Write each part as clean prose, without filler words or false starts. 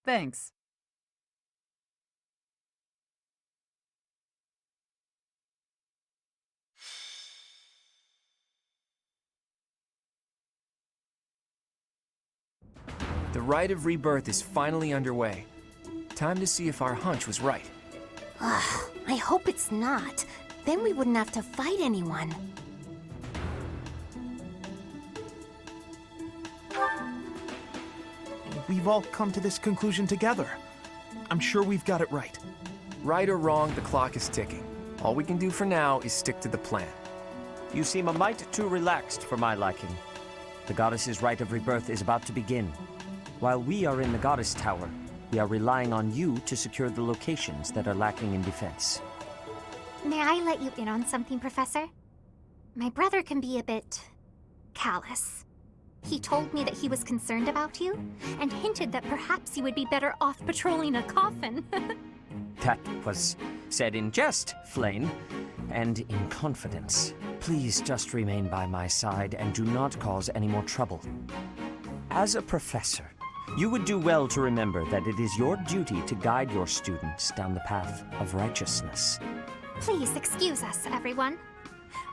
Thanks. The rite of rebirth is finally underway. Time to see if our hunch was right. Ugh, I hope it's not. Then we wouldn't have to fight anyone. We've all come to this conclusion together. I'm sure we've got it right. Right or wrong, the clock is ticking. All we can do for now is stick to the plan. You seem a mite too relaxed for my liking. The goddess's rite of rebirth is about to begin. While we are in the goddess tower, we are relying on you to secure the locations that are lacking in defense. May I let you in on something, Professor? My brother can be a bit callous. He told me that he was concerned about you, and hinted that perhaps you would be better off patrolling a coffin. That was said in jest, Flame, and in confidence. Please just remain by my side and do not cause any more trouble. As a professor, you would do well to remember that it is your duty to guide your students down the path of righteousness. Please excuse us, everyone.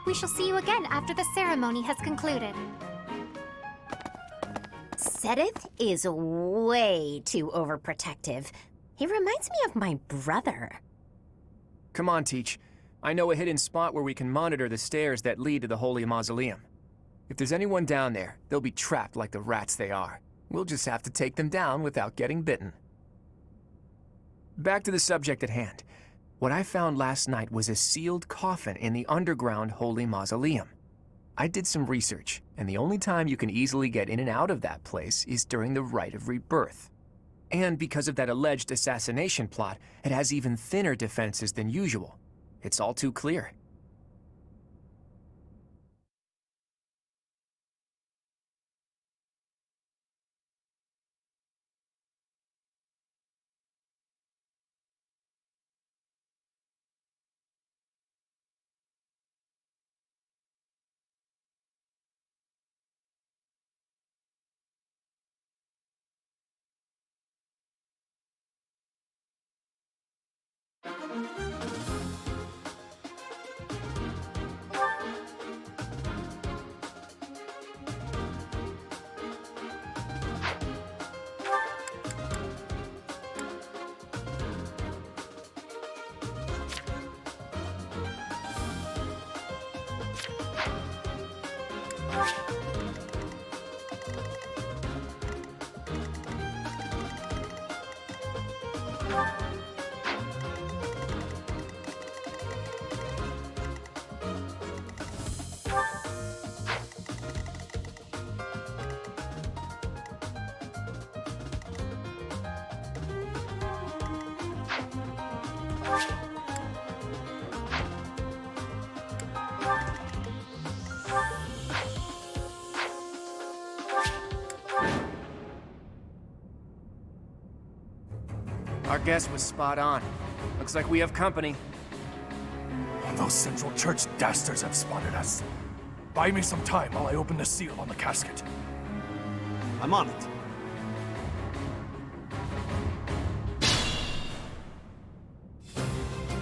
We shall see you again after the ceremony has concluded. Sedith is way too overprotective. He reminds me of my brother. Come on, Teach. I know a hidden spot where we can monitor the stairs that lead to the Holy Mausoleum. If there's anyone down there, they'll be trapped like the rats they are. We'll just have to take them down without getting bitten. Back to the subject at hand. What I found last night was a sealed coffin in the underground Holy Mausoleum. I did some research, and the only time you can easily get in and out of that place is during the Rite of Rebirth. And because of that alleged assassination plot, it has even thinner defenses than usual. It's all too clear. Our guess was spot on. Looks like we have company. Those Central Church dastards have spotted us. Buy me some time while I open the seal on the casket. I'm on it.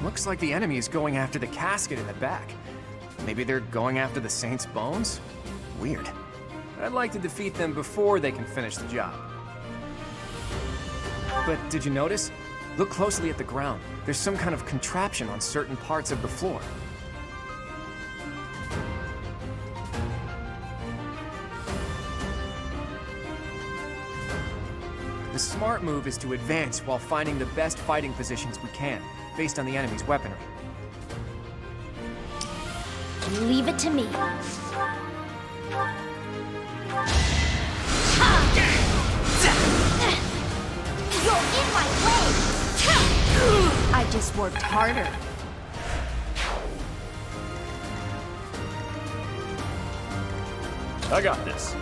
Looks like the enemy is going after the casket in the back. Maybe they're going after the Saint's bones? Weird. I'd like to defeat them before they can finish the job. But did you notice? Look closely at the ground. There's some kind of contraption on certain parts of the floor. The smart move is to advance while finding the best fighting positions we can, based on the enemy's weaponry. Leave it to me. You're in my way! I just worked harder. I got this.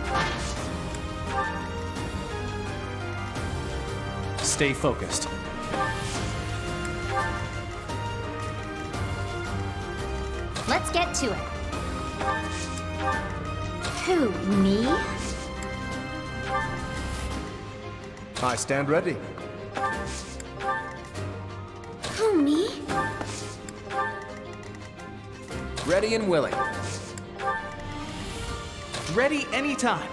Stay focused. Let's get to it. Who, me? I stand ready. Who, me? Ready and willing. Ready anytime.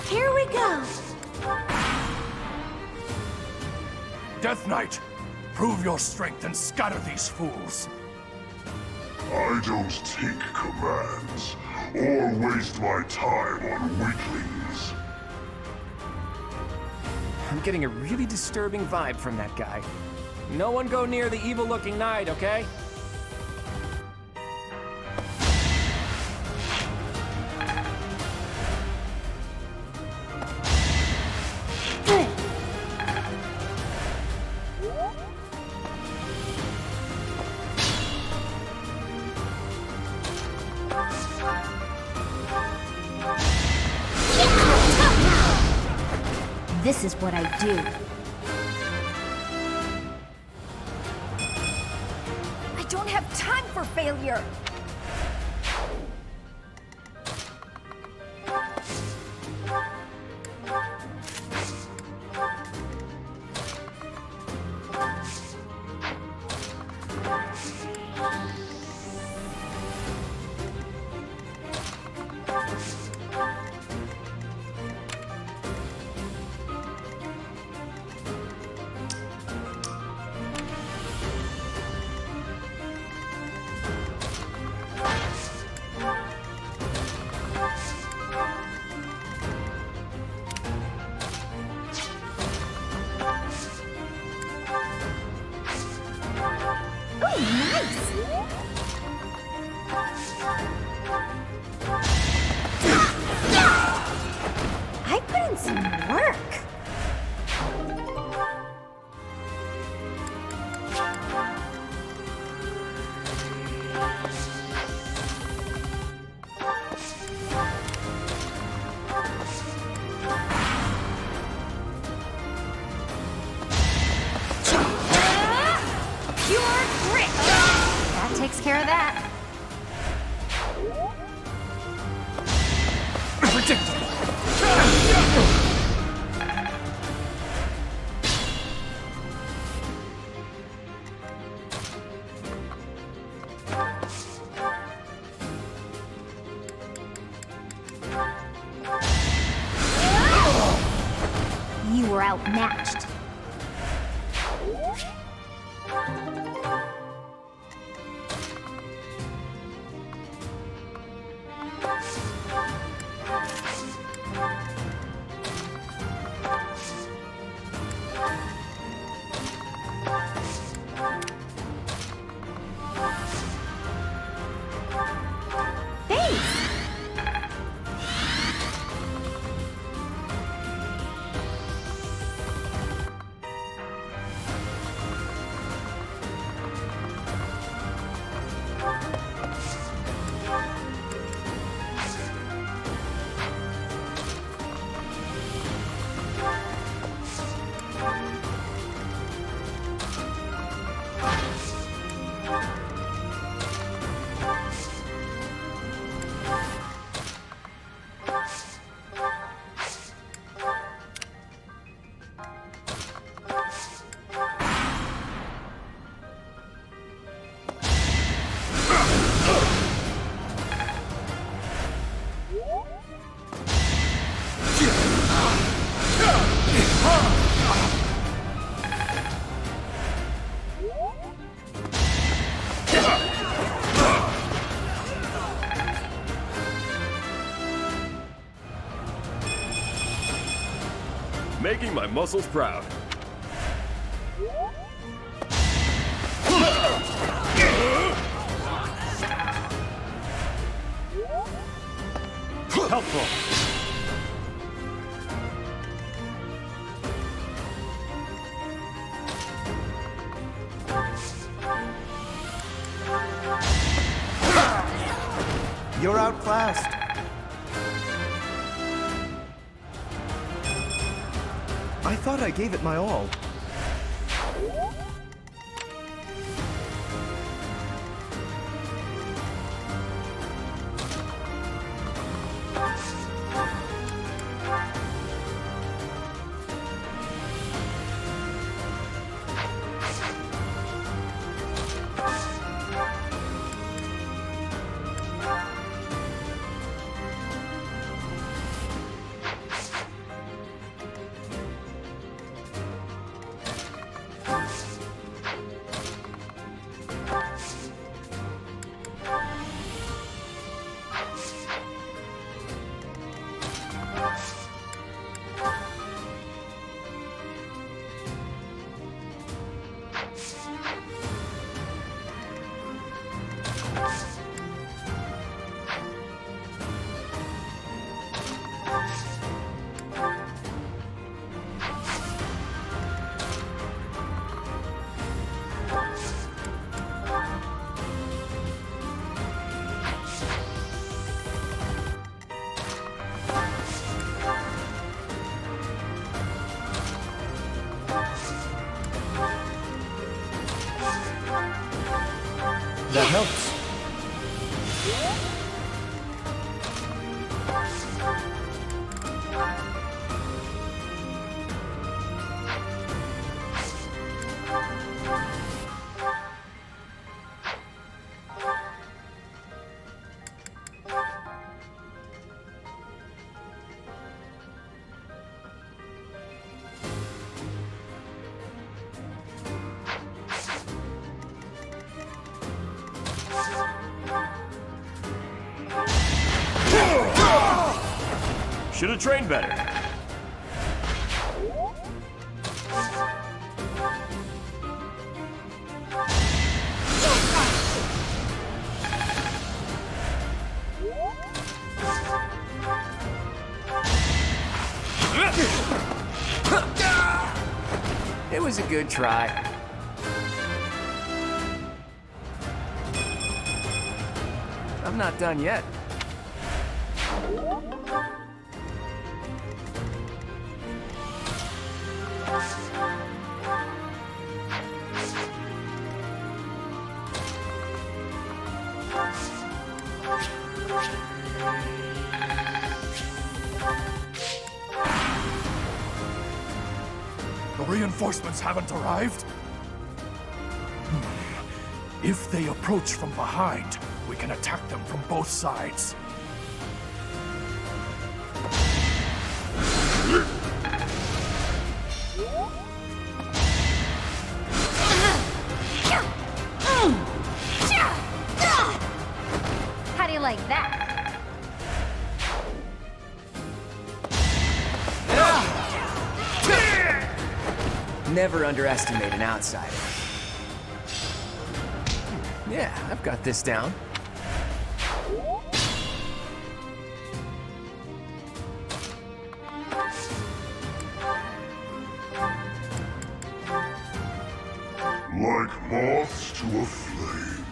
Here we go. Death Knight, prove your strength and scatter these fools. I don't take commands, or waste my time on weaklings. I'm getting a really disturbing vibe from that guy. No one go near the evil-looking knight, okay? This is what I do. I don't have time for failure. I put in some work. Pure grit. That takes care of that. You were outmatched. Making my muscles proud. Helpful. You're outclassed. I thought I gave it my all. That helps. Should have trained better. It was a good try. I'm not done yet. The reinforcements haven't arrived? If they approach from behind, we can attack them from both sides. How do you like that? Never underestimate an outsider. Yeah, I've got this down. Like moths to a flame.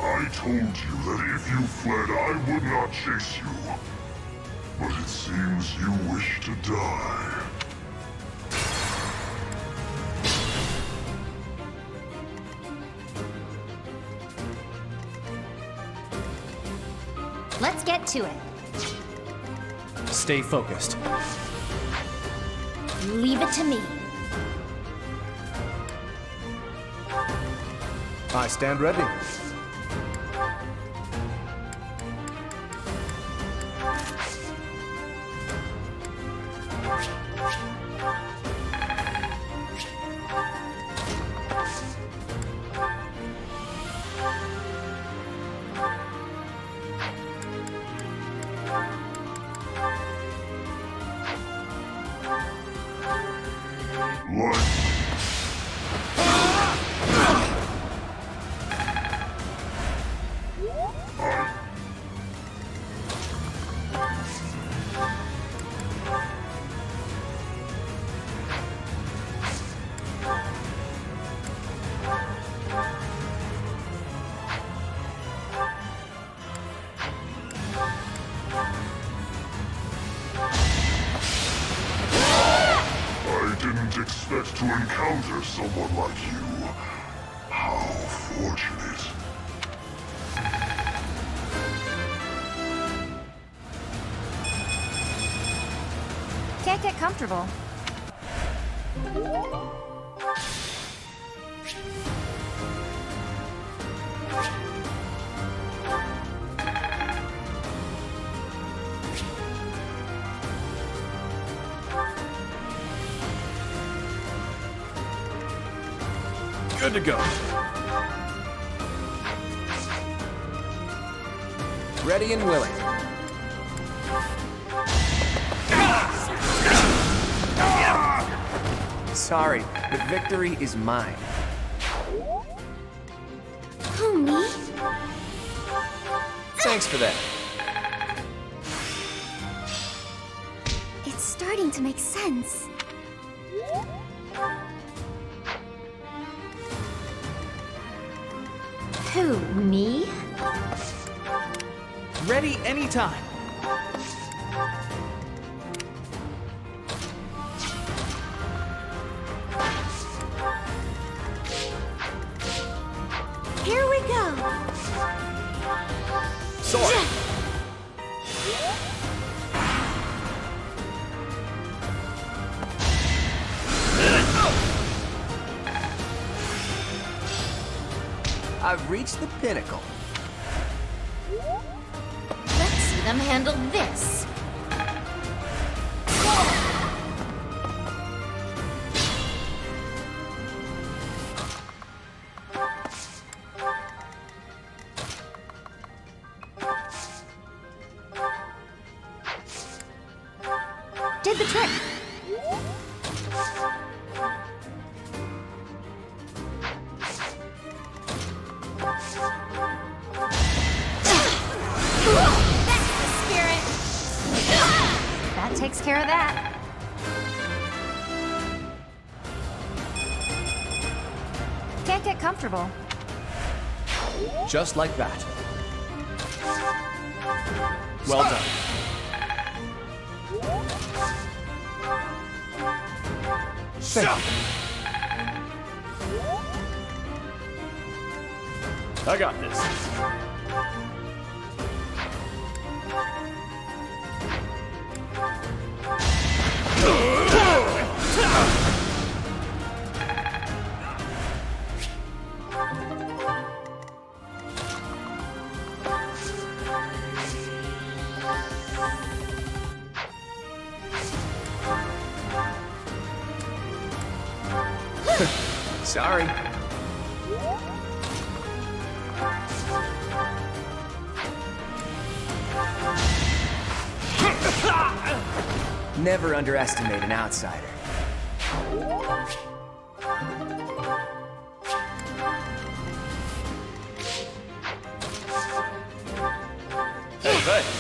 I told you that if you fled, I would not chase you. But it seems you wish to die. Let's get to it. Stay focused. Leave it to me. I stand ready. expect to encounter someone like you. How fortunate. Can't get comfortable. Good to go. Ready and willing. Sorry, but victory is mine. Who, me? Thanks for that. It's starting to make sense. Who, me? Ready anytime. Here we go. Sword. I've reached the pinnacle. Let's see them handle this. Did the trick. That's the spirit. That takes care of that. Can't get comfortable. Just like that. Well done. Thank you. I got this. Sorry. Never underestimate an outsider. Hey, thanks.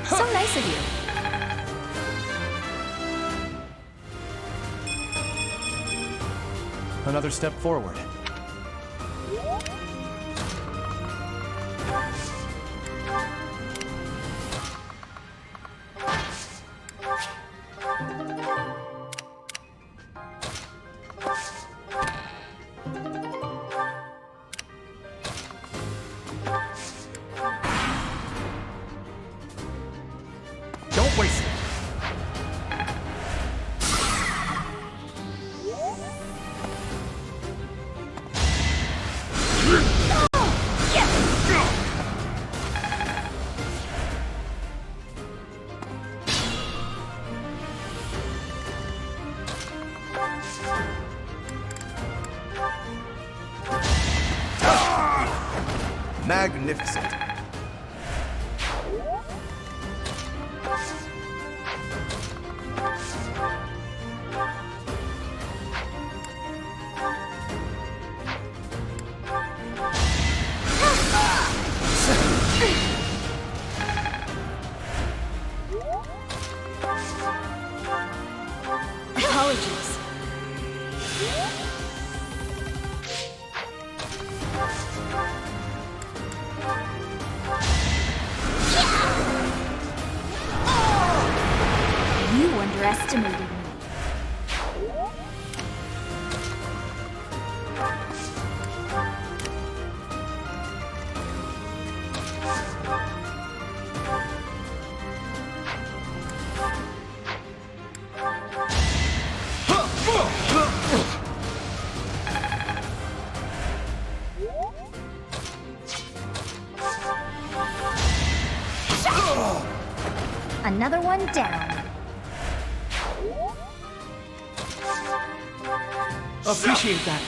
So nice of you. Another step forward. Don't waste it. Magnificent. Apologies. You underestimated me. Another one down. Appreciate that.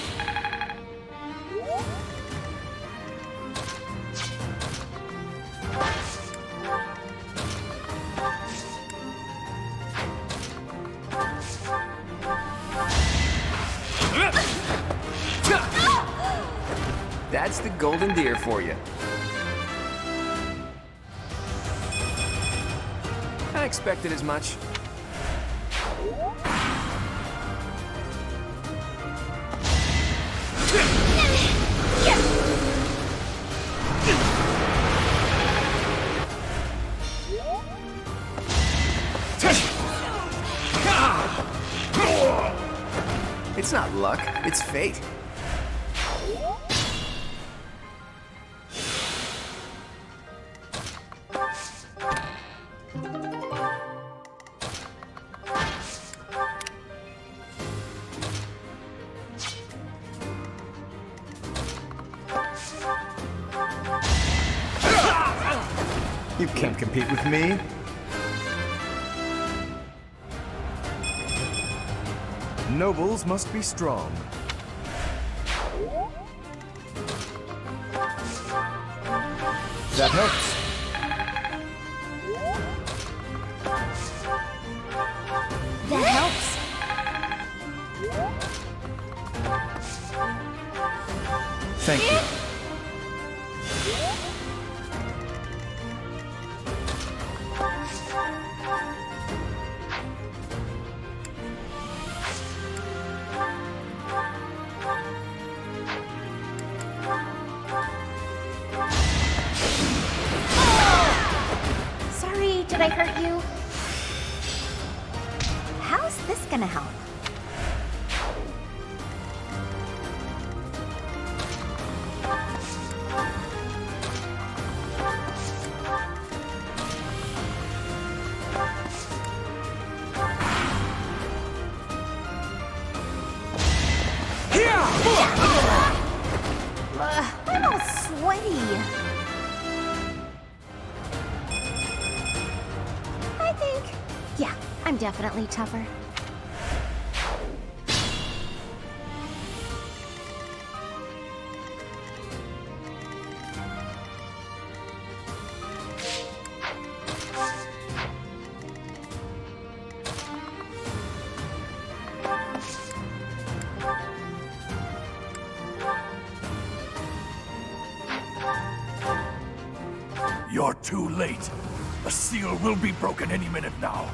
That's the golden deer for you. I expected as much. It's not luck, it's fate. You can't compete with me. Nobles must be strong. That helps. That helps. Thank you. Sorry, did I hurt you? How's this gonna help? I'm all sweaty. I think, yeah, I'm definitely tougher. You're too late. The seal will be broken any minute now.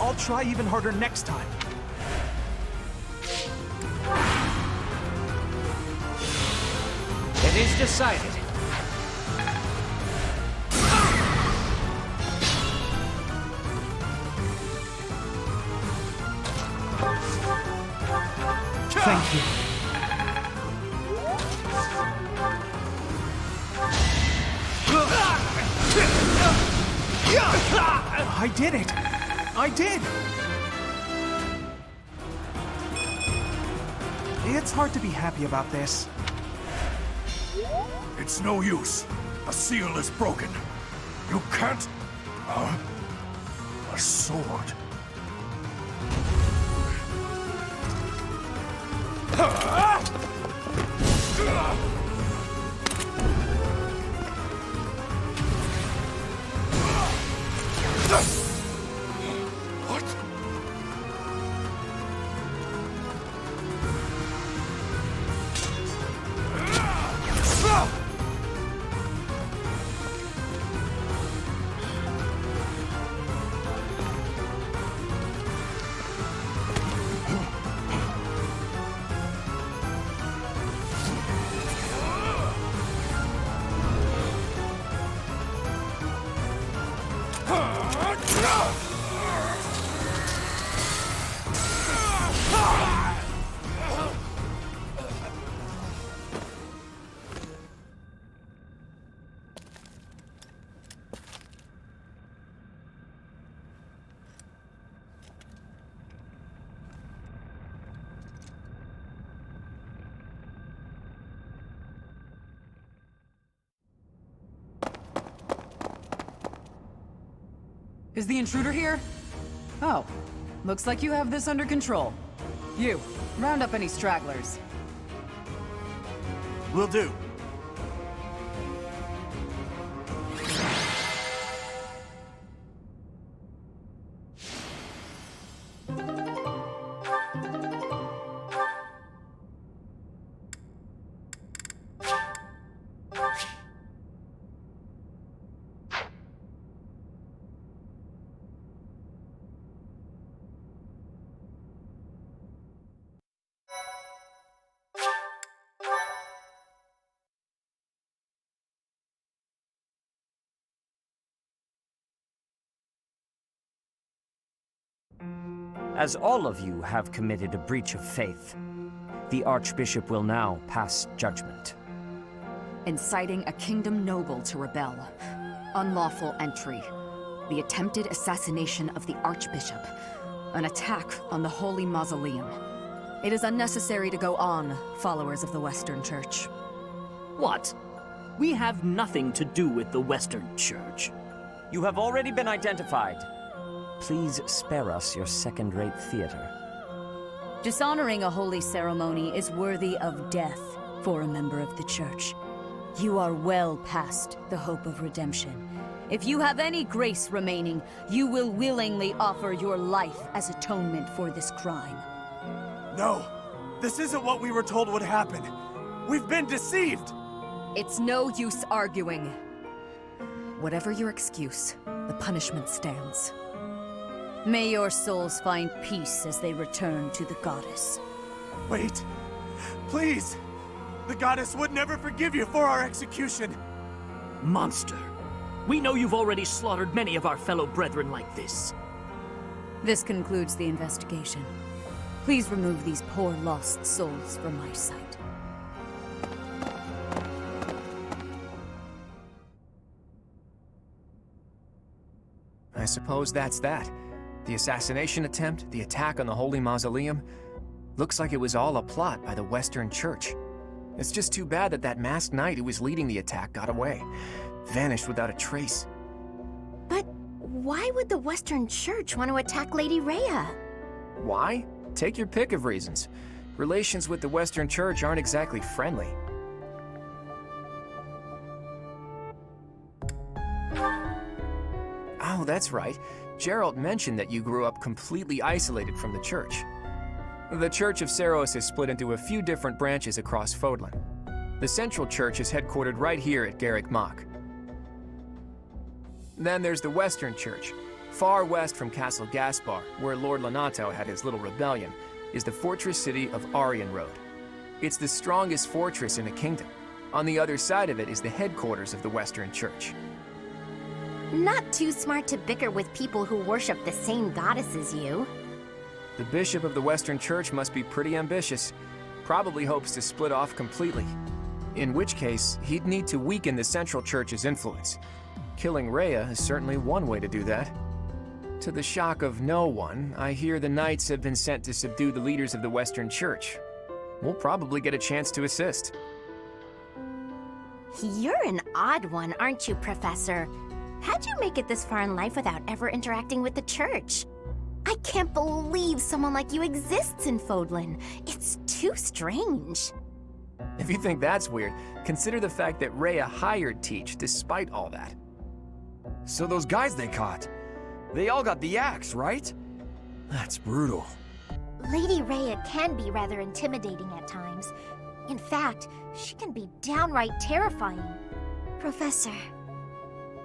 I'll try even harder next time. It is decided. Thank you. I did it! I did! It's hard to be happy about this. It's no use. The seal is broken. You can't... A sword. What? Is the intruder here? Oh, looks like you have this under control. You, round up any stragglers. Will do. As all of you have committed a breach of faith, the Archbishop will now pass judgment. Inciting a kingdom noble to rebel. Unlawful entry. The attempted assassination of the Archbishop. An attack on the Holy Mausoleum. It is unnecessary to go on, followers of the Western Church. What? We have nothing to do with the Western Church. You have already been identified. Please spare us your second-rate theater. Dishonoring a holy ceremony is worthy of death for a member of the Church. You are well past the hope of redemption. If you have any grace remaining, you will willingly offer your life as atonement for this crime. No, this isn't what we were told would happen. We've been deceived! It's no use arguing. Whatever your excuse, the punishment stands. May your souls find peace as they return to the goddess. Wait, please! The goddess would never forgive you for our execution! Monster. We know you've already slaughtered many of our fellow brethren like this. This concludes the investigation. Please remove these poor lost souls from my sight. I suppose that's that. The assassination attempt, the attack on the Holy Mausoleum. Looks like it was all a plot by the Western Church. It's just too bad that that masked knight who was leading the attack got away. Vanished without a trace. But why would the Western Church want to attack Lady Rhea? Why? Take your pick of reasons. Relations with the Western Church aren't exactly friendly. Oh, that's right. Gerald mentioned that you grew up completely isolated from the church. The Church of Seros is split into a few different branches across Fodlan. The Central Church is headquartered right here at Garrick Mach. Then there's the Western Church. Far west from Castle Gaspar, where Lord Lonato had his little rebellion, is the fortress city of Aryan Road. It's the strongest fortress in the kingdom. On the other side of it is the headquarters of the Western Church. Not too smart to bicker with people who worship the same goddess as you. The bishop of the Western Church must be pretty ambitious. Probably hopes to split off completely. In which case, he'd need to weaken the Central Church's influence. Killing Rhea is certainly one way to do that. To the shock of no one, I hear the Knights have been sent to subdue the leaders of the Western Church. We'll probably get a chance to assist. You're an odd one, aren't you, Professor? How'd you make it this far in life without ever interacting with the Church? I can't believe someone like you exists in Fodlan. It's too strange. If you think that's weird, consider the fact that Rhea hired Teach despite all that. So those guys they caught, they all got the axe, right? That's brutal. Lady Rhea can be rather intimidating at times. In fact, she can be downright terrifying. Professor,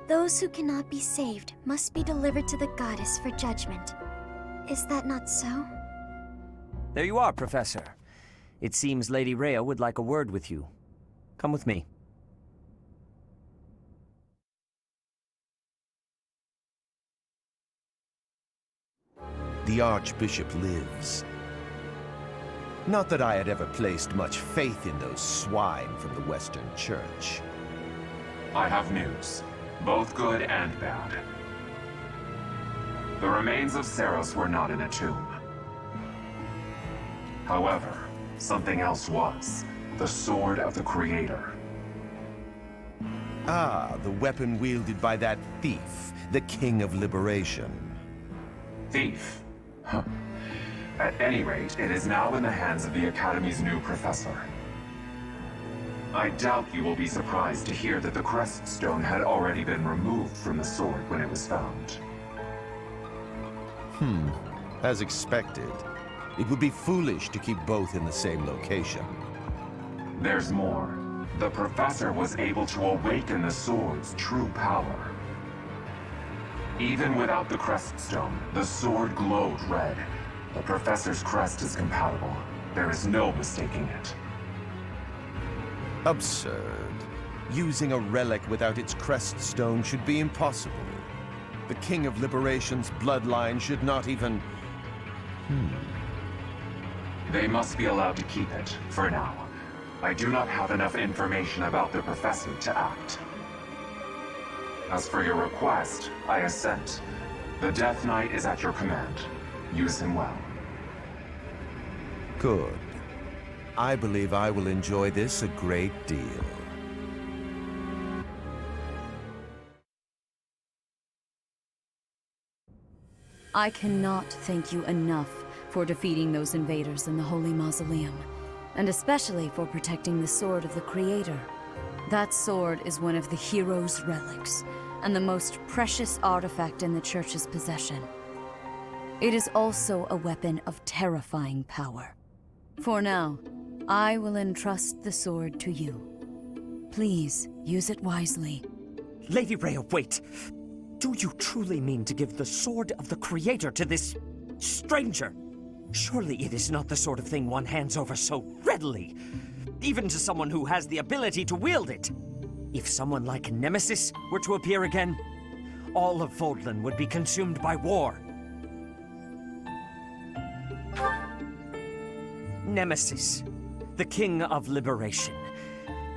those who cannot be saved must be delivered to the goddess for judgment. Is that not so? There you are, Professor. It seems Lady Rhea would like a word with you. Come with me. The Archbishop lives. Not that I had ever placed much faith in those swine from the Western Church. I have news, both good and bad. The remains of Saros were not in a tomb. However, something else was. The Sword of the Creator. Ah, the weapon wielded by that thief, the King of Liberation. Thief? Huh. At any rate, it is now in the hands of the Academy's new professor. I doubt you will be surprised to hear that the crest stone had already been removed from the sword when it was found. As expected. It would be foolish to keep both in the same location. There's more. The professor was able to awaken the sword's true power. Even without the crest stone, the sword glowed red. The professor's crest is compatible. There is no mistaking it. Absurd. Using a relic without its crest stone should be impossible. The King of Liberation's bloodline should not even... They must be allowed to keep it, for now. I do not have enough information about the professor to act. As for your request, I assent. The Death Knight is at your command. Use him well. Good. I believe I will enjoy this a great deal. I cannot thank you enough for defeating those invaders in the Holy Mausoleum, and especially for protecting the Sword of the Creator. That sword is one of the hero's relics, and the most precious artifact in the Church's possession. It is also a weapon of terrifying power. For now, I will entrust the sword to you. Please, use it wisely. Lady Rhea, wait! Do you truly mean to give the Sword of the Creator to this stranger? Surely it is not the sort of thing one hands over so readily, even to someone who has the ability to wield it. If someone like Nemesis were to appear again, all of Fodlan would be consumed by war. Nemesis, the King of Liberation.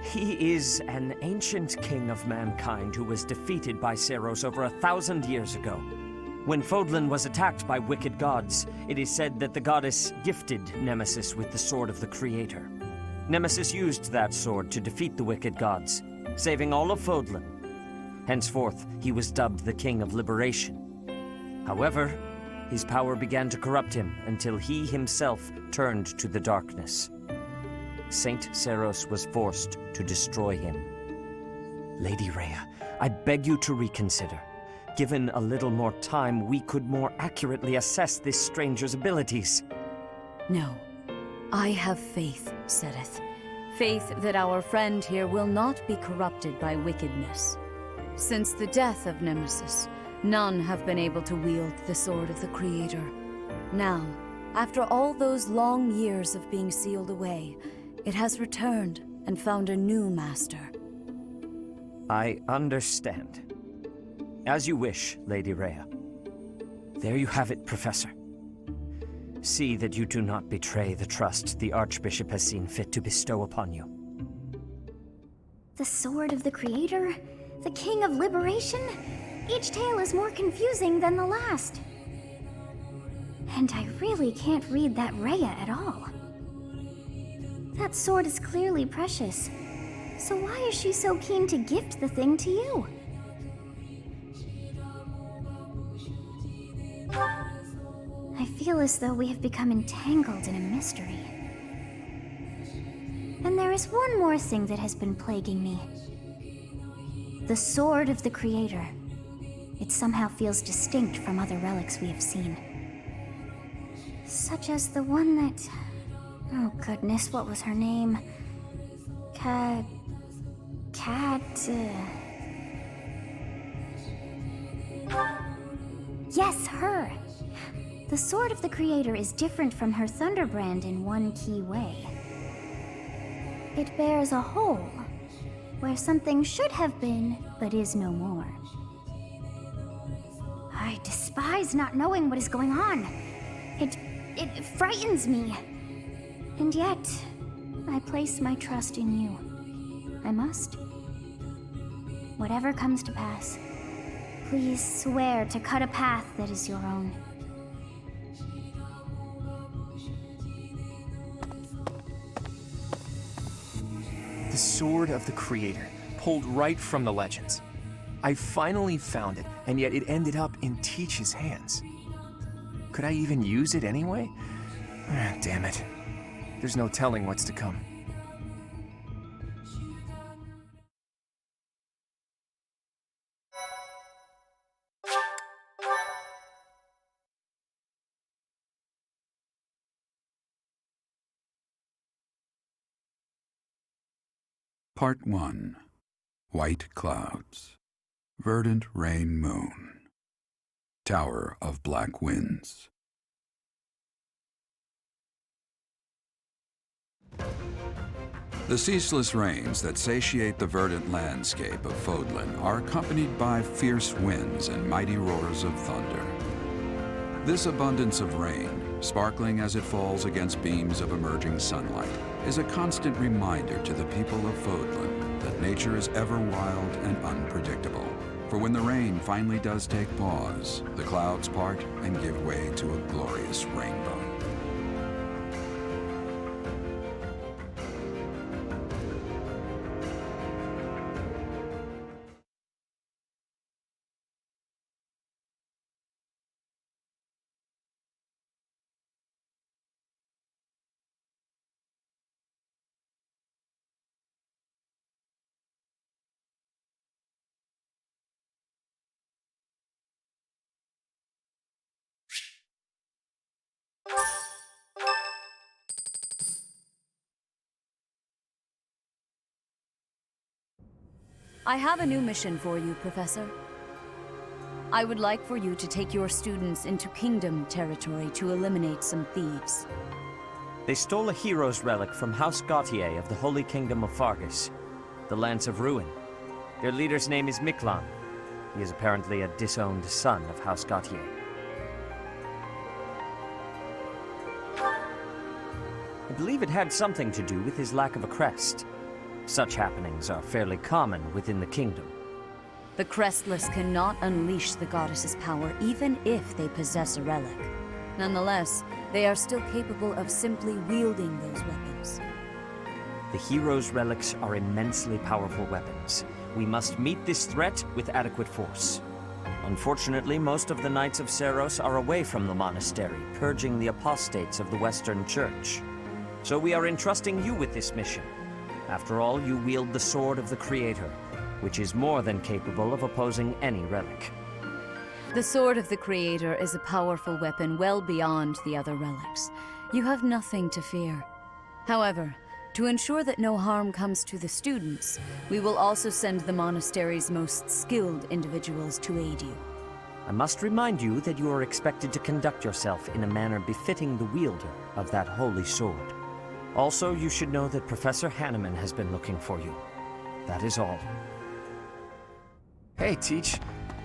He is an ancient king of mankind who was defeated by Saros over 1,000 years ago. When Fodlan was attacked by wicked gods, it is said that the goddess gifted Nemesis with the Sword of the Creator. Nemesis used that sword to defeat the wicked gods, saving all of Fodlan. Henceforth, he was dubbed the King of Liberation. However, his power began to corrupt him until he himself turned to the darkness. Saint Saros was forced to destroy him. Lady Rhea, I beg you to reconsider. Given a little more time, we could more accurately assess this stranger's abilities. No. I have faith, Seteth. Faith that our friend here will not be corrupted by wickedness. Since the death of Nemesis, none have been able to wield the Sword of the Creator. Now, after all those long years of being sealed away, it has returned and found a new master. I understand. As you wish, Lady Rhea. There you have it, Professor. See that you do not betray the trust the Archbishop has seen fit to bestow upon you. The Sword of the Creator? The King of Liberation? Each tale is more confusing than the last. And I really can't read that Rhea at all. That sword is clearly precious. So why is she so keen to gift the thing to you? I feel as though we have become entangled in a mystery. And there is one more thing that has been plaguing me. The Sword of the Creator. It somehow feels distinct from other relics we have seen. Such as the one that... Oh goodness, what was her name? Yes, her! The Sword of the Creator is different from her Thunderbrand in one key way. It bears a hole, where something should have been, but is no more. I despise not knowing what is going on. It frightens me. And yet, I place my trust in you. I must. Whatever comes to pass, please swear to cut a path that is your own. The Sword of the Creator, pulled right from the legends. I finally found it, and yet it ended up in Teach's hands. Could I even use it anyway? Damn it. There's no telling what's to come. Part 1. White Clouds. Verdant Rain Moon. Tower of Black Winds. The ceaseless rains that satiate the verdant landscape of Fodlan are accompanied by fierce winds and mighty roars of thunder. This abundance of rain, sparkling as it falls against beams of emerging sunlight, is a constant reminder to the people of Fodlan that nature is ever wild and unpredictable. For when the rain finally does take pause, the clouds part and give way to a glorious rainbow. I have a new mission for you, Professor. I would like for you to take your students into Kingdom territory to eliminate some thieves. They stole a hero's relic from House Gautier of the Holy Kingdom of Fargus, the Lance of Ruin. Their leader's name is Miklan. He is apparently a disowned son of House Gautier. I believe it had something to do with his lack of a crest. Such happenings are fairly common within the kingdom. The Crestless cannot unleash the goddess's power even if they possess a relic. Nonetheless, they are still capable of simply wielding those weapons. The hero's relics are immensely powerful weapons. We must meet this threat with adequate force. Unfortunately, most of the Knights of Seiros are away from the monastery, purging the apostates of the Western Church. So we are entrusting you with this mission. After all, you wield the Sword of the Creator, which is more than capable of opposing any relic. The Sword of the Creator is a powerful weapon well beyond the other relics. You have nothing to fear. However, to ensure that no harm comes to the students, we will also send the monastery's most skilled individuals to aid you. I must remind you that you are expected to conduct yourself in a manner befitting the wielder of that holy sword. Also, you should know that Professor Hanneman has been looking for you. That is all. Hey, Teach.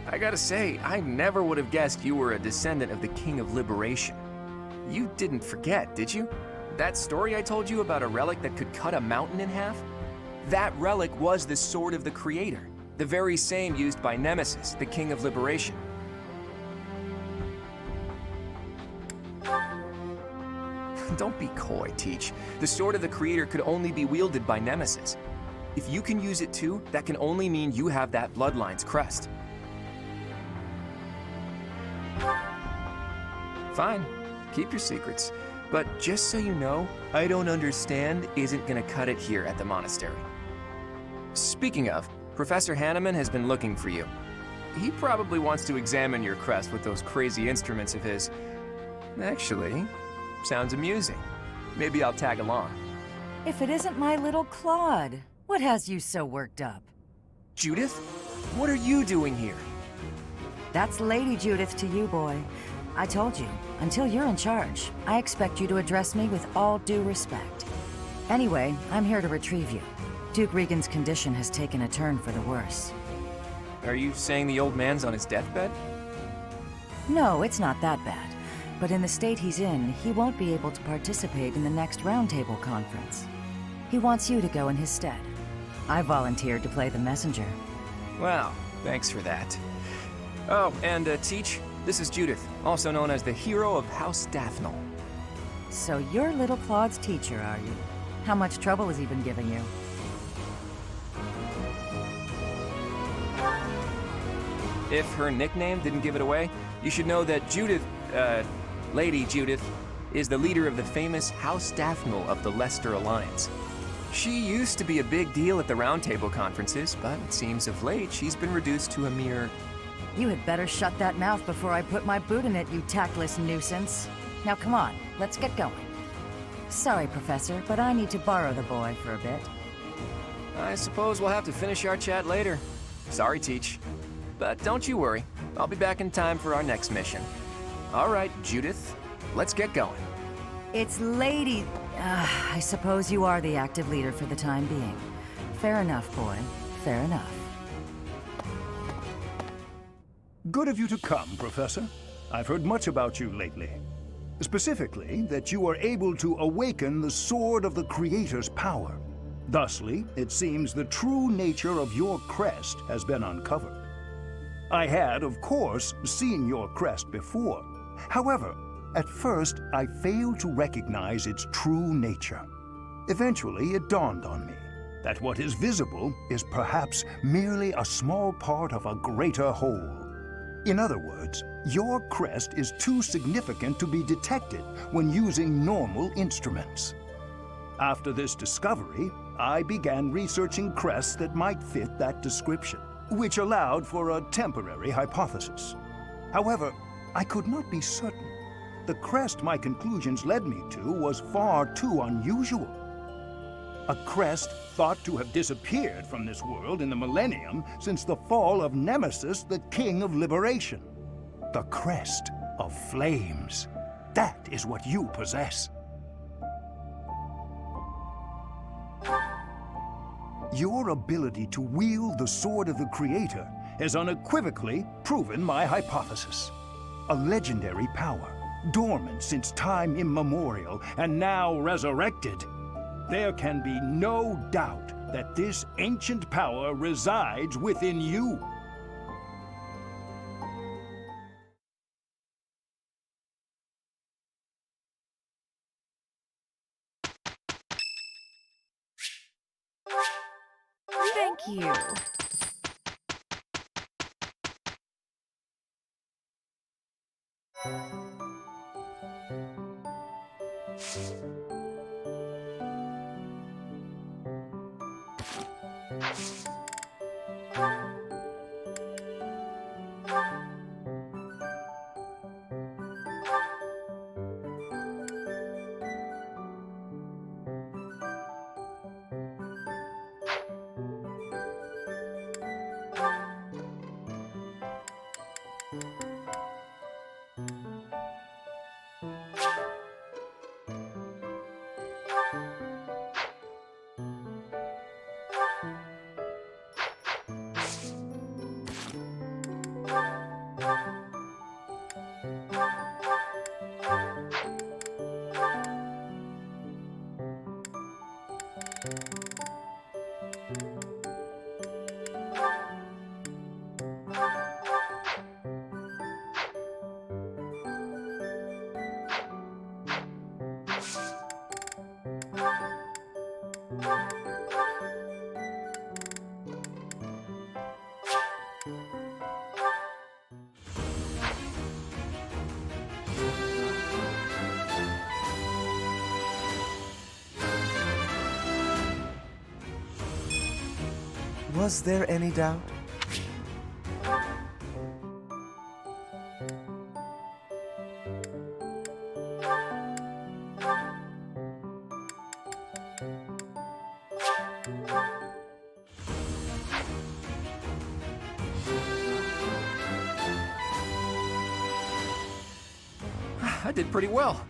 I gotta say, I never would have guessed you were a descendant of the King of Liberation. You didn't forget, did you? That story I told you about a relic that could cut a mountain in half? That relic was the Sword of the Creator, the very same used by Nemesis, the King of Liberation. Don't be coy, Teach. The Sword of the Creator could only be wielded by Nemesis. If you can use it too, that can only mean you have that Bloodline's crest. Fine, keep your secrets. But just so you know, I don't understand isn't gonna cut it here at the monastery. Speaking of, Professor Hanneman has been looking for you. He probably wants to examine your crest with those crazy instruments of his. Actually, sounds amusing. Maybe I'll tag along. If it isn't my little Claude, what has you so worked up? Judith? What are you doing here? That's Lady Judith to you, boy. I told you, until you're in charge, I expect you to address me with all due respect. Anyway, I'm here to retrieve you. Duke Regan's condition has taken a turn for the worse. Are you saying the old man's on his deathbed? No, it's not that bad. But in the state he's in, he won't be able to participate in the next Roundtable conference. He wants you to go in his stead. I volunteered to play the messenger. Well, thanks for that. Oh, and Teach, this is Judith, also known as the hero of House Daphnel. So you're little Claude's teacher, are you? How much trouble has he been giving you? If her nickname didn't give it away, you should know that Judith, Lady Judith, is the leader of the famous House Daphnel of the Leicester Alliance. She used to be a big deal at the Roundtable conferences, but it seems of late she's been reduced to a mere... You had better shut that mouth before I put my boot in it, you tactless nuisance. Now come on, let's get going. Sorry, Professor, but I need to borrow the boy for a bit. I suppose we'll have to finish our chat later. Sorry, Teach. But don't you worry, I'll be back in time for our next mission. All right, Judith, let's get going. It's Lady... I suppose you are the active leader for the time being. Fair enough, boy. Fair enough. Good of you to come, Professor. I've heard much about you lately. Specifically, that you are able to awaken the Sword of the Creator's power. Thusly, it seems the true nature of your crest has been uncovered. I had, of course, seen your crest before. However, at first, I failed to recognize its true nature. Eventually, it dawned on me that what is visible is perhaps merely a small part of a greater whole. In other words, your crest is too significant to be detected when using normal instruments. After this discovery, I began researching crests that might fit that description, which allowed for a temporary hypothesis. However, I could not be certain. The crest my conclusions led me to was far too unusual. A crest thought to have disappeared from this world in the millennium since the fall of Nemesis, the King of Liberation. The crest of flames. That is what you possess. Your ability to wield the Sword of the Creator has unequivocally proven my hypothesis. A legendary power, dormant since time immemorial, and now resurrected. There can be no doubt that this ancient power resides within you. Thank you. Was there any doubt? I did pretty well.